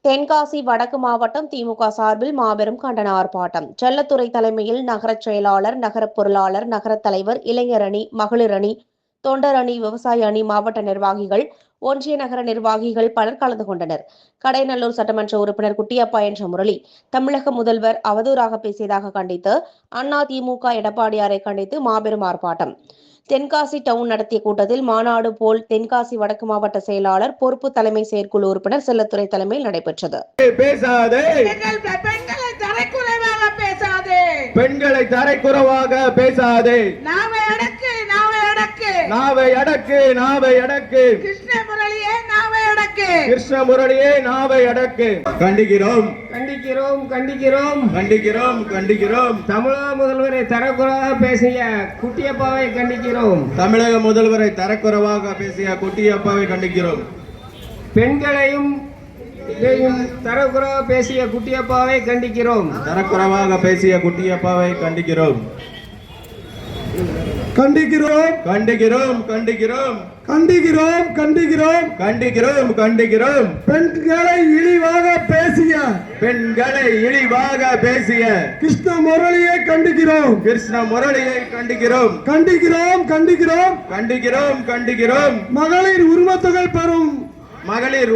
தென்காசி வடக்கு மாவட்டம் திமுக சார்பில் மாபெரும் கண்டன ஆர்ப்பாட்டம். செல்லத்துறை தலைமையில் நகர செயலாளர், நகர பொருளாளர், நகர தலைவர், இளைஞர் அணி, மகளிர் அணி, தொண்டர் அணி, விவசாய அணி, மாவட்ட நிர்வாகிகள், ஒன்றிய நகர நிர்வாகிகள் பலர் கலந்து கொண்டனர். கடைநல்லூர் சட்டமன்ற உறுப்பினர் குட்டியப்பா என்ற முரளி, தமிழக முதல்வர் அவதூறாக பேசியதாக கண்டித்து அதிமுக எடப்பாடியாரை கண்டித்து மாபெரும் ஆர்ப்பாட்டம். தென்காசி டவுன் நடத்திய கூட்டத்தில் மாநாடு போல் தென்காசி வடக்கு மாவட்ட செயலாளர், பொறுப்பு தலைமை செயற்குழு உறுப்பினர் செல்லத்துறை தலைமையில் நடைபெற்றது. பெண்களை தரைக்குறவாக பேசாதே, நாவை அடக்கு, நாவை அடக்கு, கிருஷ்ண முரளியே நாவை அடக்கு. கண்டிக்கிறோம், கண்டிக்கிறோம், கண்டிக்கிறோம், கண்டிக்கிறோம், கண்டிக்கிறோம். தமிழக முதல்வரை தரக்குறைவாக பேசிய குட்டியப்பாவை கண்டிக்கிறோம். தமிழக முதல்வரை தரக்குறைவாக பேசிய குட்டியப்பாவை கண்டிக்கிறோம். பெண்களையும் தரக்குறைவாக பேசிய குட்டியப்பாவை கண்டிக்கிறோம். தரக்குறைவாக பேசிய குட்டியப்பாவை கண்டிக்கிறோம். கண்டிக்கிறோம், கண்டிக்கிறோம், கண்டிக்கிறோம், கண்டிக்கிறோம், கண்டிக்கிறோம், கண்டிக்கிறோம், கண்டிக்கிறோம். பெண்களை இழிவாக பேசிய கிருஷ்ண முரளியை கண்டிக்கிறோம். கிருஷ்ண முரளியை கண்டிக்கிறோம். கண்டிக்கிறோம், கண்டிக்கிறோம், கண்டிக்கிறோம், கண்டிக்கிறோம். மகளிர்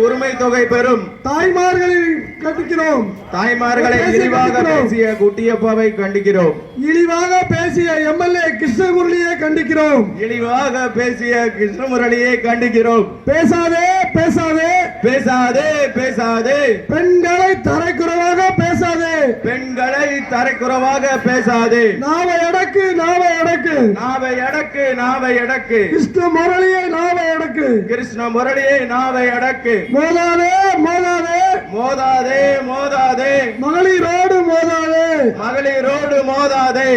உரிமை தொகை பெறும் தாய்மார்களை கண்டிக்கிறோம். தாய்மார்களை இழிவாக பேசிய குட்டியப்பாவை கண்டிக்கிறோம். இழிவாக பேசிய எம்எல்ஏ கிருஷ்ணமுரளியை கண்டிக்கிறோம். இழிவாக பேசிய கிருஷ்ணமுரளியை கண்டிக்கிறோம். பேசாதே, பேசாதே, பேசாதே, பேசாதே. பெண்களை தரைக்குறவாக பேசாதே, பெண்களை தரைக்குறவாக பேசாதே. நாவை அடக்கு, நாவை அடக்கு, நாவை அடக்கு, நாவை அடக்கு. கிருஷ்ண முரளியை நாவை அடக்கு, கிருஷ்ண முரளியை நாவை அடக்கு. மோதாதே, மோதாதே, மோதாதே, மோதாதே. மகளிரோடு மோதாதே, மகளிரோடு மோதாதே.